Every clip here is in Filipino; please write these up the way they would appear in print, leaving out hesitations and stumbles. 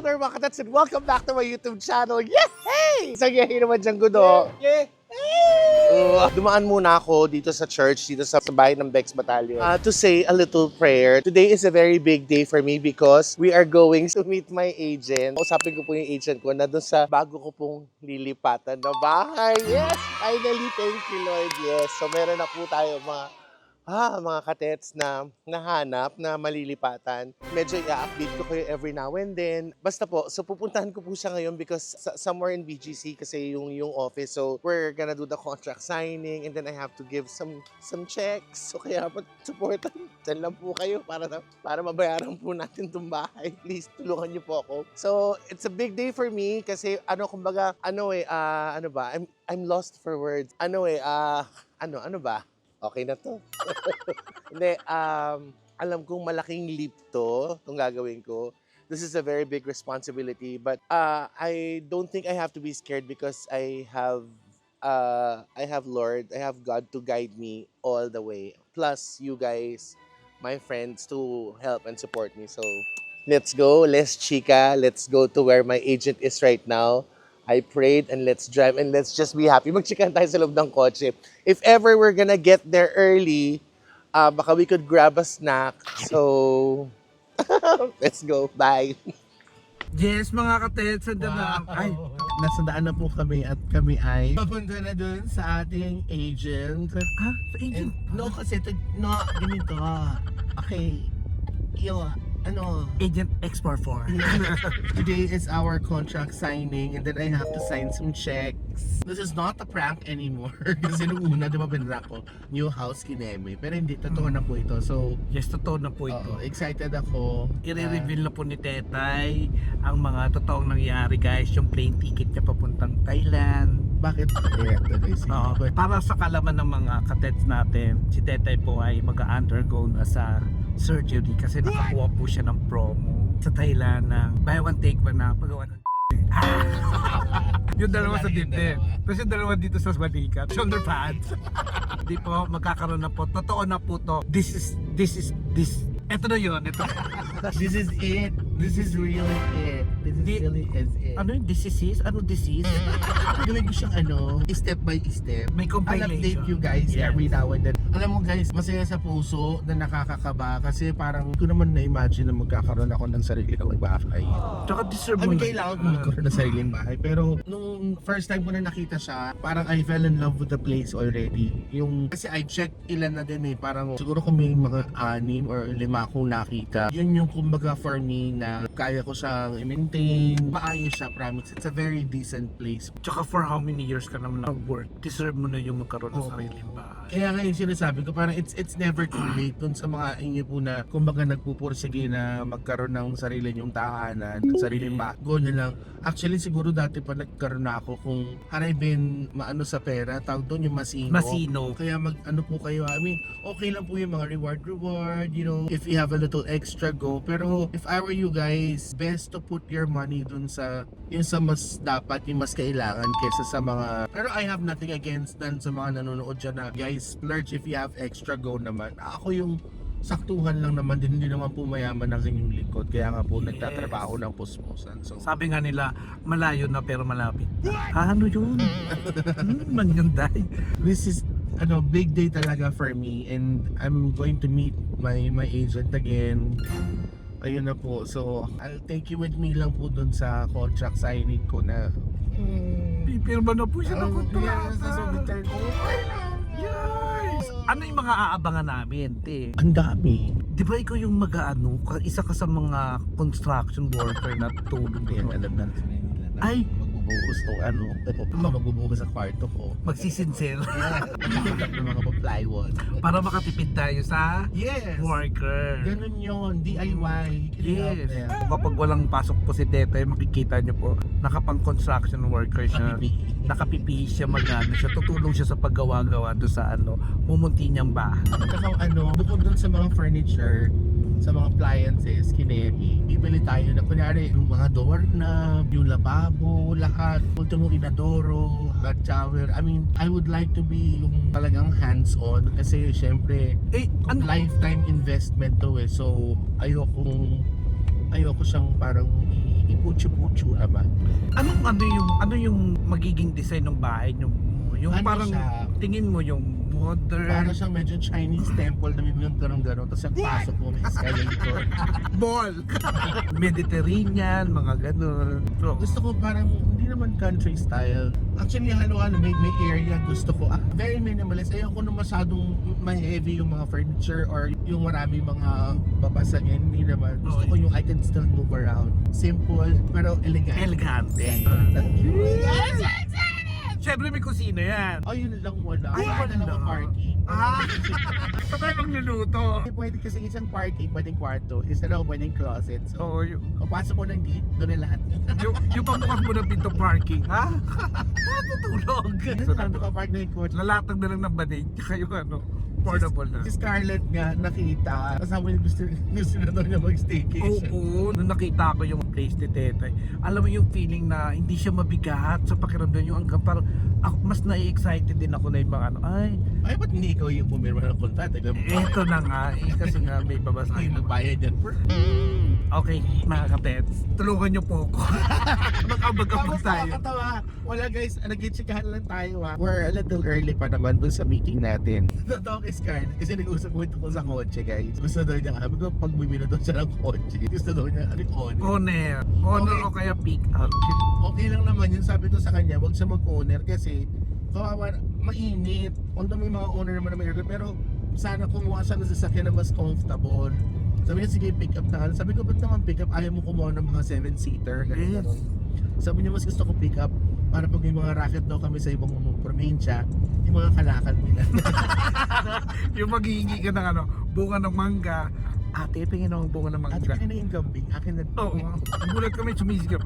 there mga katats and welcome back to my YouTube channel. Yay! So yay naman dyan gudo. Yeah. Dumaan muna ako dito sa church, dito sa bahay ng Bex Battalion to say a little prayer. Today is a very big day for me because we are going to meet my agent. Usapin ko po yung agent ko na doon sa bago ko pong lilipatan na bahay. Yes! Finally, thank you Lord. Yes. So meron na po tayo mga katets na nahanap na malilipatan. Medyo i-update ko kayo every now and then. Basta po, so pupuntahan ko po siya ngayon because somewhere in BGC kasi yung office. So we're gonna do the contract signing and then I have to give some checks. So kaya supportan dyan lang po kayo para mabayaran po natin itong bahay. Please, tulungan niyo po ako. So it's a big day for me kasi I'm lost for words. Ano ba? Okay na to. Hindi, alam kong malaking leap itong gagawin ko. This is a very big responsibility, but I don't think I have to be scared because I have Lord, I have God to guide me all the way. Plus, you guys, my friends, to help and support me. So, let's go. Let's chika. Let's go to where my agent is right now. I prayed and let's drive and let's just be happy. Magchikan tayo sa loob ng kotse. If ever we're gonna get there early, baka we could grab a snack. So, let's go. Bye. Yes, mga katets, nasa daan na po kami at kami ay papunta na dun sa ating agent. Ha? Sa agent? Ganito. Okay. Agent X44. Today is our contract signing and then I have to sign some checks. This is not a prank anymore. Kasi nung una, di ba binra ko, new house kineme. Pero hindi, totoo na po ito. So, Yes, totoo na po ito. excited ako. I-reveal na po ni Tetay ang mga totoong nangyari guys. Yung plane ticket niya papuntang Thailand. Bakit? Oo. Para sa kalaman ng mga katets natin, si Tetay po ay mag-undergo na sa surgery kasi nakakuha po siya ng promo sa Thailand ng buy one take one na paggawa ng yung dalawa sa dibdib. Tapos yung dalawa dito sa balikat, shoulder pads. Hindi po magkakaroon na po. Totoo na po to. This. Ito na yun. Ito. This is it. This is really it. This really is it. Ano yung disease? Ano disease? Gawin ko siyang step by step. May I'll compilation. update you guys Yes. every now and then. Alam mo guys, masaya sa puso na nakakakaba kasi parang ko naman na-imagine na magkakaroon ako ng sarili ng bahay. Tsaka deserve I mo mean, na. kailangan ko magkaroon ng sariling bahay. Pero nung first time ko na nakita siya, parang I fell in love with the place already. Kasi I checked ilan na din parang siguro kung may mga 6 or 5 akong nakita. Yun yung kumbaga for me na kaya ko siyang i-maintain. Maayos siya, promise. It's a very decent place. Tsaka for how many years ka naman nag-work, deserve mo na yung magkaroon ng sariling bahay. Kaya nga yung sinasabi ko, parang it's never too late dun sa mga inyo po na kumbaga nagpupursige na magkaroon ng sarili nyong tahanan, sariling bahay. Go nyo lang. Actually, siguro dati pa nagkaroon na ako kung haribin maano sa pera, tawag doon yung masino. Kaya mag-ano po kayo, I mean, okay lang po yung mga reward, if you have a little extra, go. Pero if I were you guys, best to put your money dun sa yung sa mas dapat, yung mas kailangan kesa sa mga, pero I have nothing against dan sa mga nanonood dyan na, guys, splurge if you have extra, go naman. Ako yung saktuhan lang naman din, hindi naman po mayaman ang inyong likod, kaya nga po nagtatrabaho ng puspusan. So, Sabi nga nila, malayo na pero malapit. Ano yun? Manyanday. this is big day talaga for me and I'm going to meet my agent again. Ayun na po. So, I'll take you with me lang po dun sa contract signing ko na Pipirma na po siya ng kontrata. sasabitan ko. Yes! Ano yung mga aabangan namin, te? Ang dami. Di ba ikaw yung isa ka sa mga construction worker na tulong Yan, dito? alam natin nila na Ay! magbubuhos ng magbubuhos sa kwarto ko. Magsisinser Nakikita ng mga plywood. para makatipid tayo sa Yes! worker. Ganun yun. DIY. Yes. Kapag walang pasok po si Tetay, makikita niyo po, nakapang construction worker siya. Nakapipi siya, magano siya, tutulong siya sa paggawa-gawa doon sa mumunti niyang bahay. Saka bukod dun sa mga furniture, sa mga appliances, kinemi, bibili tayo na kunyari yung mga doorknob, yung lababo, lahat, ultimo inadoro, hot shower. I mean, I would like to be yung talagang hands-on kasi syempre lifetime investment to So ayoko siyang parang ipon Puchu-puchu, ama. Ano yung magiging design ng bahay nyo? Yung Ano parang siya? tingin mo yung modern Para siyang medyo Chinese temple na may mga gano'n-gano'n. Tapos ang pasok mo, may escalator. ball. Mediterranean, mga ganun. So, Gusto ko parang, hindi naman country style. Actually, halo-halo, may area gusto ko. Very minimalist. Ayoko na masyadong may heavy yung mga furniture or yung marami mga babasagin. Hindi naman. Gusto ko yung I can still move around. Simple, pero elegant. elegante. Yes! Siyempre may kusina yan. Ayun lang wala. Ay, wala. Dalawang parking. Sa tayo magluluto. Pwede kasi isang parking, pwedeng kwarto. Isa lang pwedeng closet. So, Oo, papasok mo ng gate, doon na lahat. yung pamukas mo ng pinto parking, ha? Natutulog. So, nandun ka park na yung kwarto. Lalatag na lang ng banig, tsaka yung portable na. Si Scarlett nga nakita, kasama niya gusto na daw niya mag-staycation. Oo, nung nakita ko yung place ni Tetay, alam mo yung feeling na hindi siya mabigat sa pakiramdam yung hanggang parang ako, mas na-excited din ako na yung mga Ay, ba't hindi ikaw yung pumirma ng kontrata? eto na nga, kasi nga may Ay, babasahin na. magbayad yan. Okay, mga kapets, tulungan niyo po ako. Magkabagabag tayo. Nakakatawa. Wala guys, nag-chikahan lang tayo ha. We're a little early pa naman dun sa meeting natin. Totoo kay Scarlett, kasi nag-usap ko ito sa kotse guys. Gusto daw niya, sabi ko pag bumili daw siya ng kotse, gusto daw niya, Owner Okay. o kaya pick up. Okay lang naman yun, sabi ko sa kanya, wag siya mag-owner kasi kawawa, mainit. Although may mga owner naman na may aircon, pero sana kumuha siya ng sasakyan na mas comfortable. Sabi niya, sige, pick up na ka. Sabi ko, ba't naman pick up? Ayaw mo kumuha ng mga 7-seater. Yes. Ganun. Sabi niya, mas gusto ko pick up para pag may mga racket daw kami sa ibang probinsya, yung mga kalakal nila. Yung maghihingi ka ng bunga ng mangga. Ate, pingin ako ng bunga ng At mangga. akin na yung kambing, akin na. Oo. Gulat kami, sumisigap.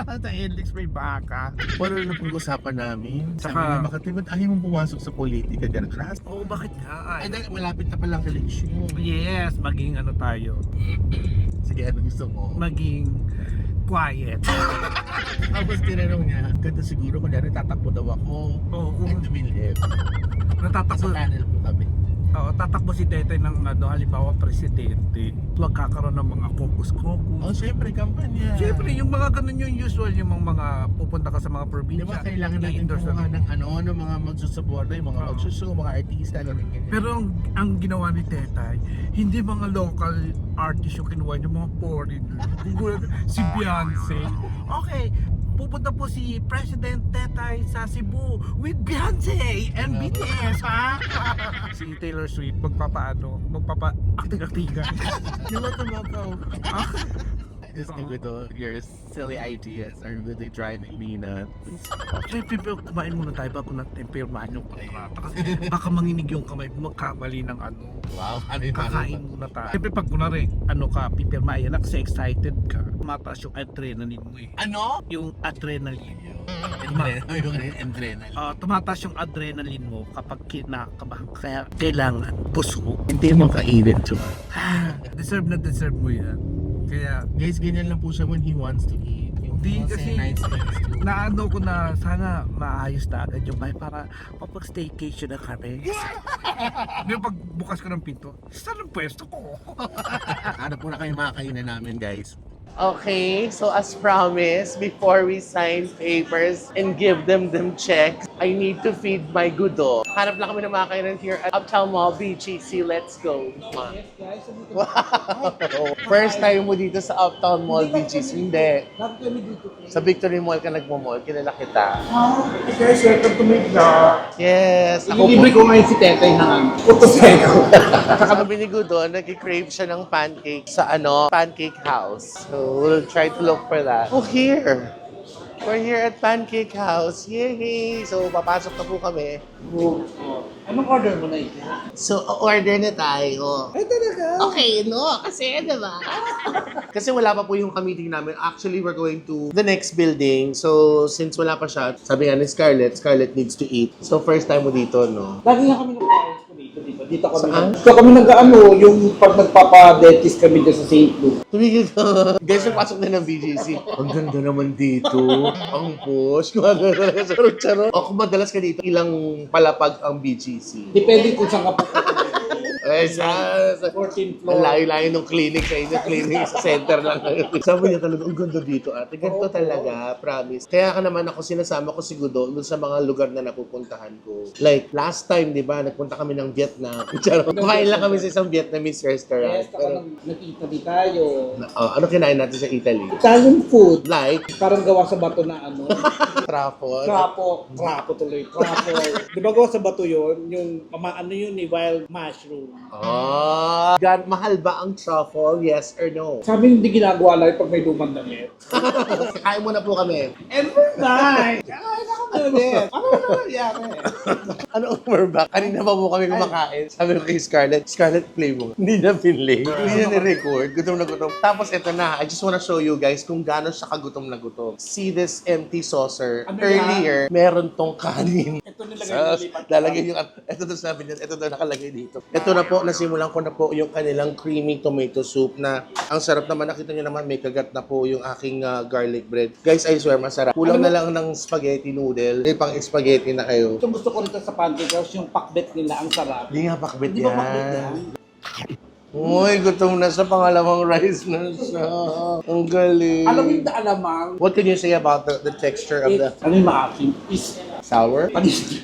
Sa Helix may baka. Wala na pong usapan namin. Sabi Saka- niya, bakit naman ayaw mong pumasok sa politika? Ganun. Oo, bakit nga? Ay, dahil malapit na palang eleksyon. Yes, maging tayo. Sige, ano gusto mo? Maging quiet. Tapos tinanong niya, ganda siguro kung tatakbo daw ako. Oo, Ay, kung dumilip. Sa natatakbo, tunnel po kami. tatakbo si Tetay ng halimbawa presidente, magkakaroon ng mga Oh, caucus-caucus. syempre, kampanya. Siyempre, yung mga ganun yung usual, yung mga pupunta ka sa mga Di probinsya. ba kailangan natin i-endorse kumuha na- ng mga magsusuporta, yung mga Oo. magsusuko, mga artista, ganun ganyan. Pero ang ginawa ni Tetay, hindi mga local artist yung kinuha niya, mga foreigner. Si Beyonce. Okay, pupunta po si President Tetay sa Cebu with Beyonce and BTS, ha? Si Taylor Swift, magpapa-acting-actingan. You want to go? I just think with all your silly ideas are really driving me nuts. Siyempre, kumain muna tayo bago natin pirmahan yung kontrata. Kasi baka manginig yung kamay mo, magkamali ng Wow, kakain muna tayo. Siyempre, pag kunwari, pipirma yan, kasi excited ka, mataas yung adrenaline mo eh. Ano? Yung adrenaline. Yung adrenaline. Tumataas yung adrenaline mo kapag kinakabahan ka. Kaya kailangan puso. Hindi mo kainin to. Deserve na deserve mo yan. Kaya Guys, ganyan lang po siya when he wants to eat. Yung Di mga kasi- nice things to. naano ko na sana maayos na agad yung bahay para mapag-staycation na kami. Yung pagbukas ko ng pinto, saan ang pwesto ko? Hanap po na kayo mga kainan namin, guys. Okay, so as promised, before we sign papers and give them checks, I need to feed my gudo. Hanap lang kami ng mga kainan here at Uptown Mall, BGC. Let's go. Wow! First time mo dito sa Uptown Mall, BGC. Hindi. Bakit kami dito? Sa Victory Mall ka nagmo-mall, kilala kita. Guys, welcome to my vlog. Yes! Ililibre ko ngayon si Tetay ng Putoseko. Sabi ni Gudo, nag-crave siya ng pancake sa Pancake House. So, we'll try to look for that. Oh, here! We're here at Pancake House. Yay! So, papasok na po kami. Anong order mo na ito? So, order na tayo. Ay, talaga? Okay, no? Kasi, diba? Kasi wala pa po yung meeting namin. Actually, we're going to the next building. So, since wala pa siya, sabi nga ni Scarlett needs to eat. So, first time mo dito, no? Lagi nga kami nag-ayos ko dito, di ba? Dito kami. Saan? Dito kami yung pag nagpapa-dentist kami dyan sa St. Luke. Tumigil ka. Guys, nagpasok na ng BGC. Ang ganda naman dito. Ang posh. Charot-charot. O kung madalas ka dito, ilang palapag ang BGC? Depende kung saan ka pupunta. Sa 14th ang floor. layo-layo ng clinic sa inyo, clinic sa center lang. Sabi niya talaga, ang ganda dito ate. Ganito talaga, promise. Kaya ka naman ako, sinasama ko si Gudo dun sa mga lugar na napupuntahan ko. Like, last time, di ba, nagpunta kami ng Vietnam. Kumain lang kami sa isang Vietnamese restaurant. Yes, taka nang nag-Italy tayo. Ano kinain natin sa Italy? Italian food. Like, Parang gawa sa bato na ano. truffle. Trapo tuloy. Trapo. Di ba gawa sa bato yun? Yung, ano yun ni wild mushroom. God, mahal ba ang truffle? Yes or no? Sabi hindi ginagawa lang pag may lumang damit. Kain muna po kami. Every night! Kakain ako ulit. Ano na nangyari? Ano over ba? Kanina pa po kami kumakain. Sabi ko kay Scarlett, play mo. Hindi na pinlay. Hindi na ni-record. Gutom na gutom. Tapos ito na. I just wanna show you guys kung gaano siya kagutom na gutom. See this empty saucer. Ano Earlier, meron tong kanin. Ito nilagay na lipat. Lalagay yung, ito daw sabi niya, ito daw nakalagay dito. Ito na po, nasimulan ko na po yung kanilang creamy tomato soup na ang sarap naman. Nakita niyo naman, may kagat na po yung aking garlic bread. Guys, I swear, masarap. Kulang na lang ng spaghetti noodle. May pang spaghetti na kayo. Ito gusto ko rito sa pancake house, yung pakbet nila, ang sarap. Hindi nga pakbet Hindi ba pakbet yan? Uy, gutom na sa pangalawang rice na siya. Ang galing. Alam mo yung alamang, What can you say about the texture of the ano yung maasim? Is, sour? panis.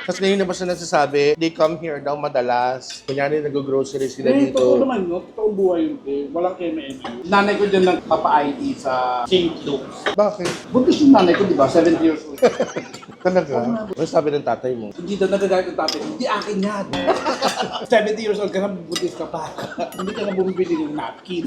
Tapos ngayon na ba siya nagsasabi, they come here daw madalas. Kunyari nag-grocery sila Eh, totoo dito. naman, no? Totoong buhay yun, eh. Walang MMU. Nanay ko dyan nagpapa-ID sa St. Luke's. Bakit? Buntis yung nanay ko, di ba? 70 years old. Talaga? Ano sabi ng tatay mo? Hindi daw nagagalit ng tatay. Hindi akin yan. 70 years old ka na, buntis ka pa. Hindi ka na bumibili ng napkin.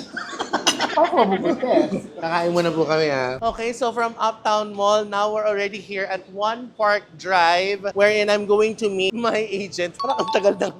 Ako mabubuntis. Kakain muna po kami ha. Okay, so from Uptown Mall, now we're already here at One Park Drive wherein I'm going to meet my agent. Parang ang tagal ng...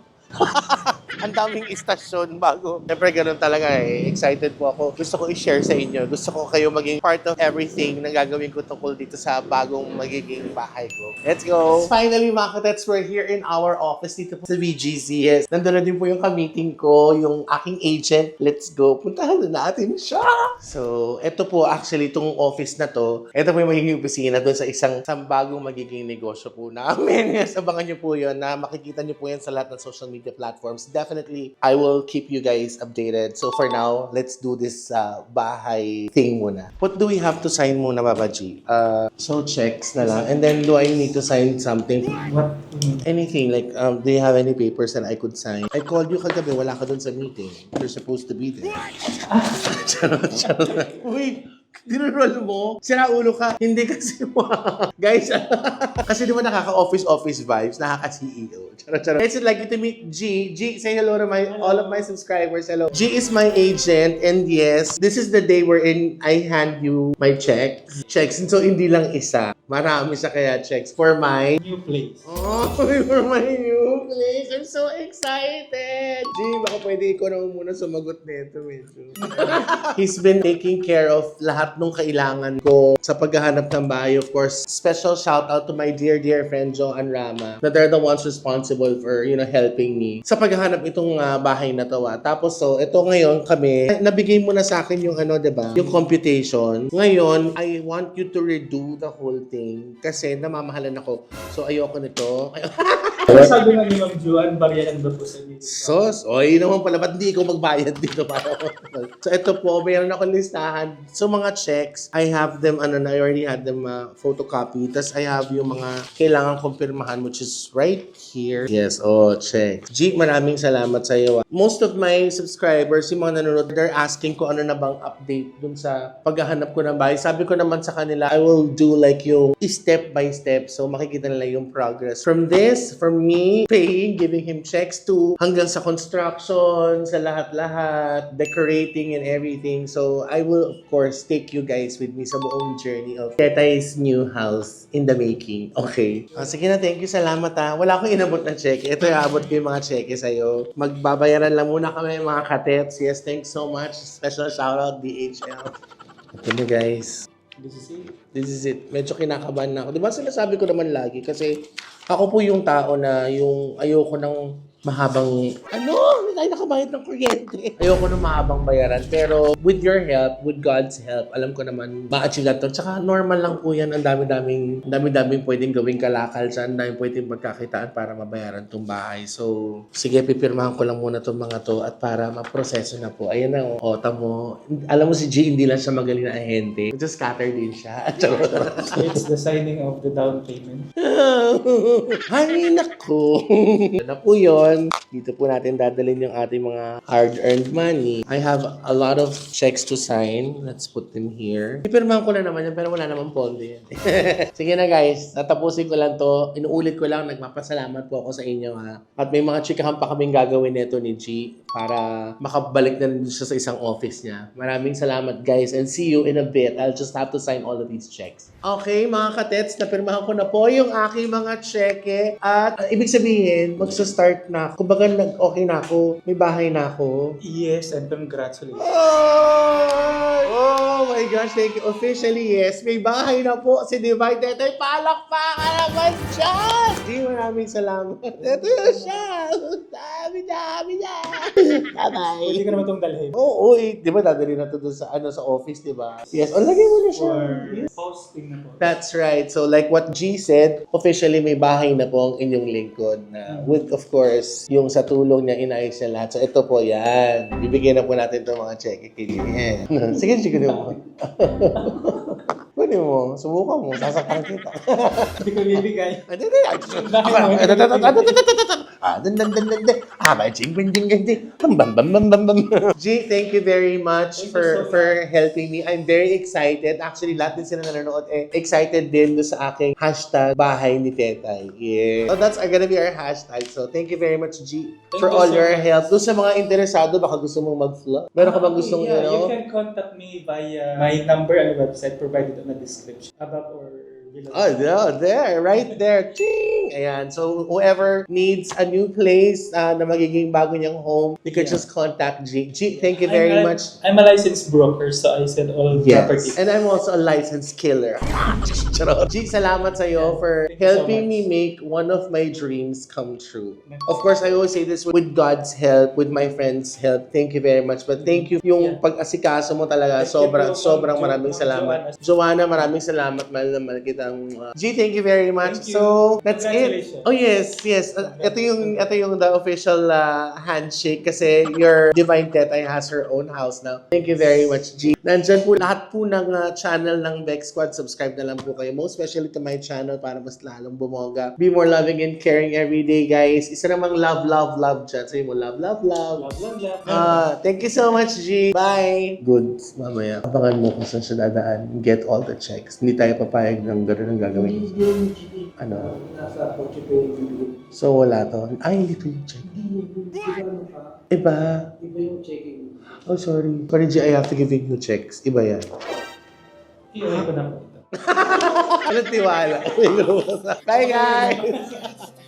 Ang daming istasyon bago. Siyempre ganun talaga eh. Excited po ako. Gusto ko i-share sa inyo. Gusto ko kayo maging part of everything na gagawin ko tungkol dito sa bagong magiging bahay ko. Let's go! Finally mga katets, we're here in our office dito po sa BGC. Yes. Nandun na din po yung ka-meeting ko, yung aking agent. Let's go. Puntahan na natin siya! So, eto po actually itong office na to. Ito po yung magiging opisina doon sa isang bagong magiging negosyo po namin. Yes, abangan nyo po yun na makikita nyo po yan sa lahat ng social media platforms. Definitely, I will keep you guys updated. So for now, let's do this bahay thing muna. What do we have to sign muna, Baba G? So checks na lang. And then, do I need to sign something? What? Anything, like, do you have any papers that I could sign? I called you kagabi, wala ka dun sa meeting. You're supposed to be there. Charot. Wait! Dinurol mo? Sira ulo ka? Hindi kasi mo. Guys, kasi di ba nakaka-office vibes, nakaka-CEO. Charot. It's like you to meet G. G, say hello to all of my subscribers. Hello. G is my agent, and yes, this is the day wherein I hand you my checks. And so hindi lang isa. Marami siya kaya checks for my New place. Oh, for my new place. I'm so excited. G, baka pwede ikaw na muna sumagot nito medyo. He's been taking care of lahat ng kailangan ko sa paghahanap ng bahay. Of course, special shout out to my dear friend Jo and Rama that they're the ones responsible for, helping me sa paghahanap itong bahay na to. Tapos, so, ito ngayon kami, nabigay mo na sa akin yung diba? Yung computation. Ngayon, I want you to redo the whole thing kasi namamahalan ako. So, ayoko nito. Ano sabi nga ni Ma'am Juan, bariyan daw po sa inyo. Sos, oy naman pala, ba't hindi ikaw magbayad dito para So ito po, mayroon ako listahan. So mga checks, I have them, I already had them photocopy. Tapos I have yung mga kailangan kumpirmahan, which is right here. Yes, check. G, maraming salamat sa iyo. Most of my subscribers, yung mga nanonood, they're asking ko ano na bang update dun sa paghahanap ko ng bahay. Sabi ko naman sa kanila, I will do like yung step by step. So makikita nila yung progress. From me paying, giving him checks to hanggang sa construction, sa lahat-lahat, decorating and everything. So I will of course take you guys with me sa buong journey of Tetay's new house in the making. Okay. Sige na, thank you. Salamat ha. Wala akong inabot na check. Ito yung abot ko yung mga check sa'yo. Magbabayaran lang muna kami mga katets. Yes, thanks so much. Special shoutout DHL. Ito na guys. This is it. Medyo kinakabahan na ako. Diba sinasabi ko naman lagi kasi ako po yung tao na yung ayoko ng mahabang tayo nakabayad ng kuryente. Ayoko na mahabang bayaran. Pero with your help, with God's help, alam ko naman ma-achieve natin. Tsaka normal lang po yan. Ang dami-daming pwedeng gawing kalakal dyan. Ang daming pwedeng magkakitaan para mabayaran tong bahay. So, sige, pipirmahan ko lang muna tong mga to at para maproseso na po. Ayan na, o, tamo. Alam mo si G, hindi lang siya magaling na ahente. Just scatter din siya. It's the signing of the down payment. Ay, naku. Ano po yun? Dito po natin dadalhin yung ating mga hard-earned money. I have a lot of checks to sign. Let's put them here. Ipirmahan ko na naman yan, pero wala naman pondo yan. Sige na guys, natapusin ko lang to. Inuulit ko lang, nagpapasalamat po ako sa inyo ha. At may mga chikahan pa kaming gagawin nito ni G para makabalik na rin siya sa isang office niya. Maraming salamat guys and see you in a bit. I'll just have to sign all of these checks. Okay mga katets, napirmahan ko na po yung aking mga cheque. At ibig sabihin, magsa-start na. Kumbaga, okay na ako. May bahay na ako. Yes, and congratulations. Oh my gosh, thank you. Officially, yes. May bahay na po si Divine Tetay. Palakpakan naman siya! Di, maraming salamat. Ito yun siya. Dami niya. Bye-bye. Pwede ka naman itong dalhin. Oo, di ba dadali na ito dun sa, sa office, di ba? Yes, o lagay mo na siya. For Yes. posting na po. That's right. So like what G said, officially may bahay na po ang inyong lingkod na with of course, yung sa tulong niya inayos niya lahat. So ito po yan. Bibigyan na po natin itong mga check. Sige, sige mo. Pwede mo. Subukan mo. Sasaktan kita. Hindi ko bibigay. G, thank you very much for helping me. I'm very excited. Actually, lahat din sila nanonood excited din doon sa aking hashtag bahay ni Tetay. Yeah. So that's gonna be our hashtag. So thank you very much, G, for all your help. Doon sa mga interesado, baka gusto mong mag-vlog. Meron ka bang gustong You can contact me via my number and website provided on the description. Above or below. Oh, there, right there. Ching! Ayan. So, whoever needs a new place na magiging bago niyang home, you could just contact G. G, thank you very much. I'm a licensed broker, so I said all properties. And I'm also a licensed killer. Charot. G, salamat sa'yo for helping me make one of my dreams come true. Of course, I always say this with God's help, with my friends' help. Thank you very much. But thank you. Yung pag-asikaso mo talaga, sobrang maraming salamat. Joanna, maraming salamat. Mahal na mahal kitang. G, thank you very much. Thank you. So, that's it. Congratulations. Oh, yes. Ito yung the official handshake kasi your Divine Tetay has her own house now. Thank you very much, G. Nandyan po lahat po ng channel ng Bex Squad. Subscribe na lang po kayo. Most especially to my channel para mas lalong bumoga. Be more loving and caring every day, guys. Isa namang love dyan. Sabi mo, love. Love, love, love. Thank you so much, G. Bye. Good. Mamaya, abangan mo kung saan siya dadaan. Get all the checks. Hindi tayo papayag ng gano'n ang gagawin. Ano? So, wala to. Ay, hindi to yung check. Iba. Iba yung checking. Oh, sorry. Sorry, G, I have to give you new checks. Iba yan. Iyon ko na po ito. Anong tiwala? Bye, guys!